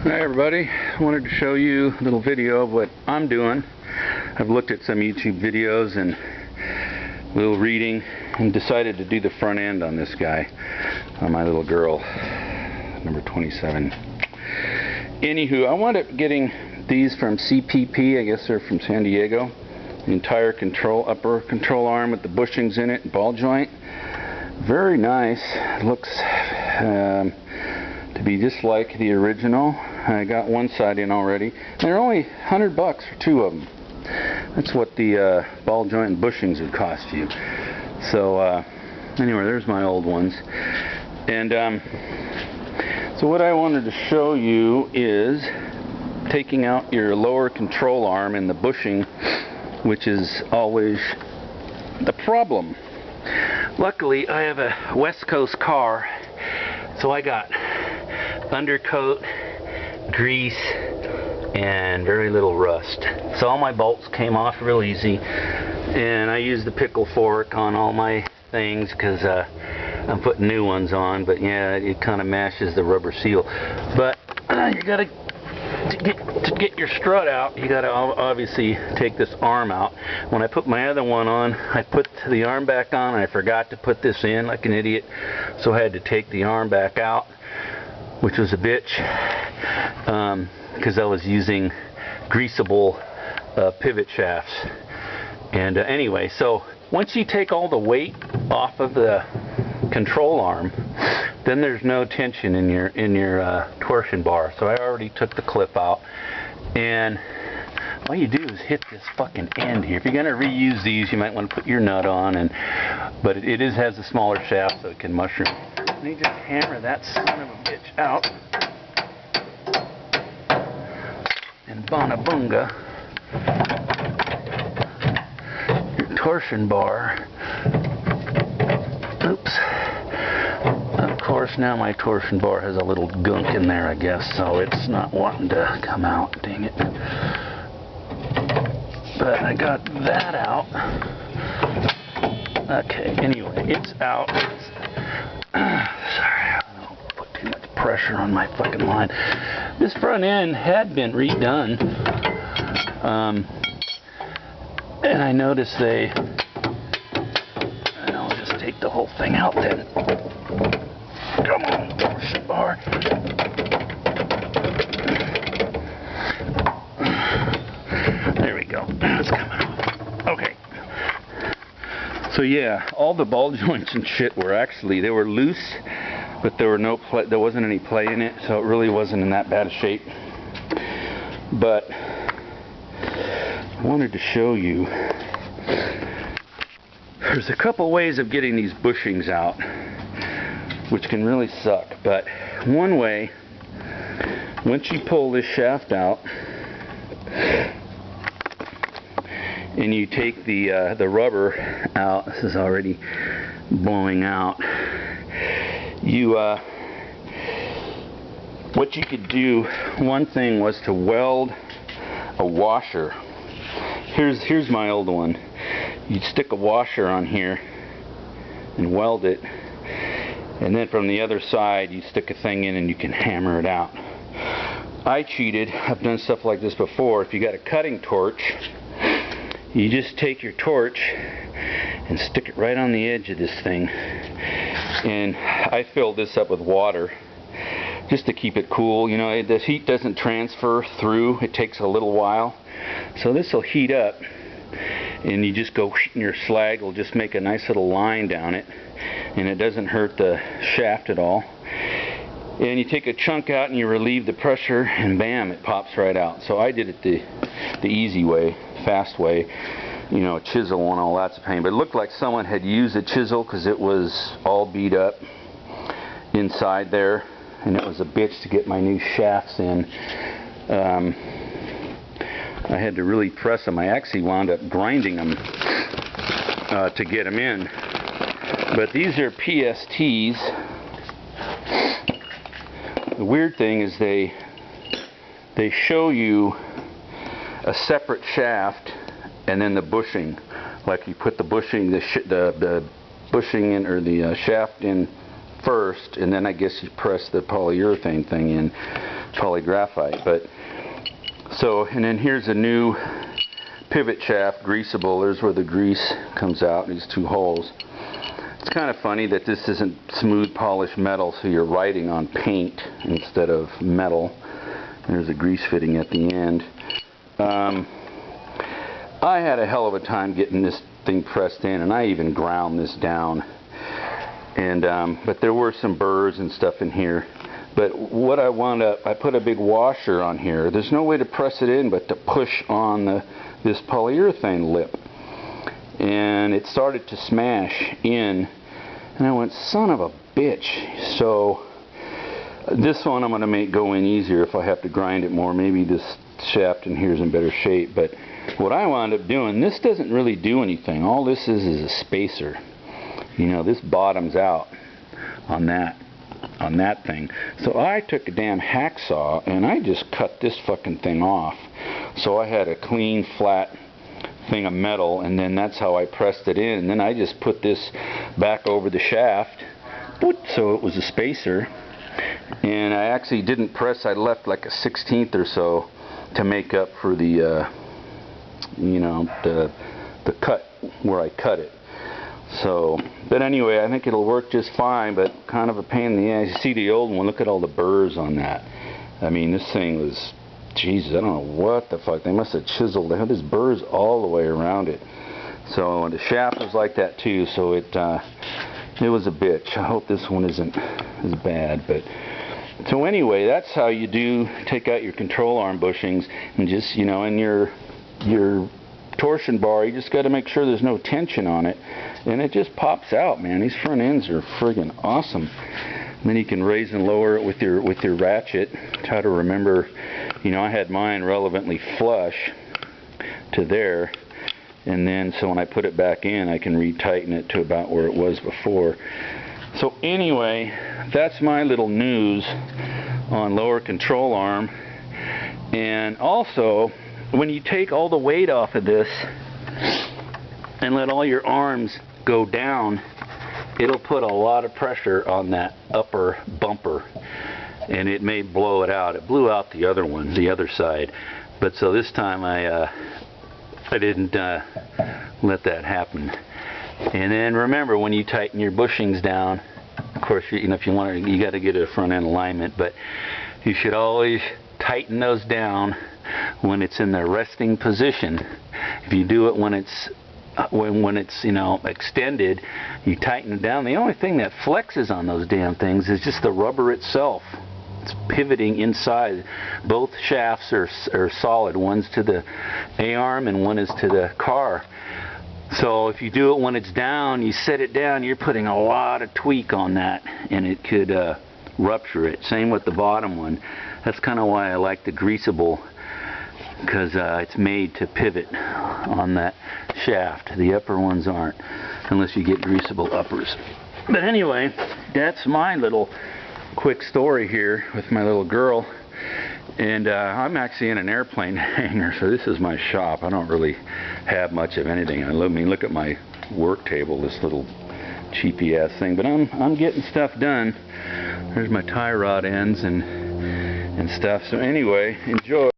Hi everybody, I wanted to show you a little video of what I'm doing. I've looked at some YouTube videos and a little reading and decided to do the front end on this guy, on my little girl, number 27. Anywho, I wound up getting these from CPP, I guess they're from San Diego. The entire upper control arm with the bushings in it, ball joint. Very nice. Looks to be just like the original. I got one side in already. They're only $100 for two of them. That's what the ball joint and bushings would cost you. So anyway, there's my old ones. And so what I wanted to show you is taking out your lower control arm and the bushing, which is always the problem. Luckily, I have a West Coast car, so I got undercoat, grease, and very little rust. So all my bolts came off real easy, and I used the pickle fork on all my things because I'm putting new ones on. But yeah, it kind of mashes the rubber seal. But you gotta to get your strut out, you gotta obviously take this arm out. When I put my other one on, I put the arm back on, and I forgot to put this in like an idiot, so I had to take the arm back out, which was a bitch, because I was using greasable pivot shafts. And anyway, so once you take all the weight off of the control arm, then there's no tension in your torsion bar. So I already took the clip out, and all you do is hit this fucking end here. If you're gonna reuse these, you might want to put your nut on, but it has a smaller shaft, so it can mushroom. And you just hammer that son of a bitch out, and bonabunga, your torsion bar. Oops. Of course, now my torsion bar has a little gunk in there, I guess, so it's not wanting to come out. Dang it. But I got that out. Okay, anyway, it's out. Sorry, I don't put too much pressure on my fucking line. This front end had been redone. And I noticed and I'll just take the whole thing out then. Come on, torsion bar. There we go. It's coming off. Okay. So yeah, all the ball joints and shit they were loose, but there wasn't any play in it, so it really wasn't in that bad a shape. But I wanted to show you, there's a couple ways of getting these bushings out, which can really suck. But one way, once you pull this shaft out and you take the rubber out, this is already blowing out, what you could do, one thing was to weld a washer. Here's my old one. You'd stick a washer on here and weld it, and then from the other side you stick a thing in and you can hammer it out. I cheated. I've done stuff like this before. If you got a cutting torch, you just take your torch and stick it right on the edge of this thing, and I filled this up with water just to keep it cool. You know, the heat doesn't transfer through. It takes a little while, so this will heat up, and you just go, and your slag will just make a nice little line down it, and it doesn't hurt the shaft at all. And you take a chunk out and you relieve the pressure, and bam, it pops right out. So I did it the easy way, fast way. You know, a chisel and all that's a pain, but it looked like someone had used a chisel because it was all beat up inside there, and it was a bitch to get my new shafts in. I had to really press them. I actually wound up grinding them to get them in. But these are PSTs. The weird thing is they show you a separate shaft and then the bushing. Like you put the bushing, the bushing in, or the shaft in first, and then I guess you press the polyurethane thing in. polygraphite. But so, and then here's a new pivot shaft, greasable. There's where the grease comes out, these two holes. It's kind of funny that this isn't smooth polished metal, so you're writing on paint instead of metal. There's a grease fitting at the end. I had a hell of a time getting this thing pressed in, and I even ground this down. And but there were some burrs and stuff in here. But what I wound up, I put a big washer on here. There's no way to press it in but to push on this polyurethane lip. And it started to smash in. And I went, son of a bitch. So this one I'm going to make go in easier if I have to grind it more. Maybe this shaft in here is in better shape. But what I wound up doing, this doesn't really do anything. All this is a spacer. You know, this bottoms out on that thing. So I took a damn hacksaw and I just cut this fucking thing off. So I had a clean, flat thing of metal, and then that's how I pressed it in. And then I just put this back over the shaft, so it was a spacer. And I actually didn't press, I left like a 1/16 or so to make up for the, you know, the cut where I cut it. So, but anyway, I think it'll work just fine, but kind of a pain in the ass. You see the old one, look at all the burrs on that. I mean, this thing was, Jesus, I don't know what the fuck. They must have chiseled. They had these burrs all the way around it. So the shaft was like that too, so it was a bitch. I hope this one isn't as bad. But so anyway, that's how you do take out your control arm bushings, and just, you know, in your torsion bar, you just got to make sure there's no tension on it, and it just pops out, man. These front ends are friggin' awesome. And then you can raise and lower it with your ratchet. Try to remember, you know, I had mine relevantly flush to there, and then so when I put it back in, I can retighten it to about where it was before. So anyway, that's my little news on lower control arm. And also, when you take all the weight off of this and let all your arms go down, it'll put a lot of pressure on that upper bumper, and it may blow it out. It blew out the other one, the other side, but so this time I didn't let that happen. And then remember, when you tighten your bushings down, of course, you know, if you want to, you got to get a front end alignment, but you should always tighten those down when it's in the resting position. If you do it when it's you know, extended, you tighten it down. The only thing that flexes on those damn things is just the rubber itself. It's pivoting inside. Both shafts are solid. One's to the A-arm and one is to the car. So if you do it when it's down, you set it down, you're putting a lot of tweak on that, and it could rupture it. Same with the bottom one. That's kind of why I like the greasable, because it's made to pivot on that shaft. The upper ones aren't, unless you get greasable uppers. But anyway, that's my little quick story here with my little girl. And I'm actually in an airplane hangar, so this is my shop. I don't really have much of anything. I mean, look at my work table, this little cheapy ass thing. But I'm getting stuff done. There's my tie rod ends and stuff. So anyway, enjoy.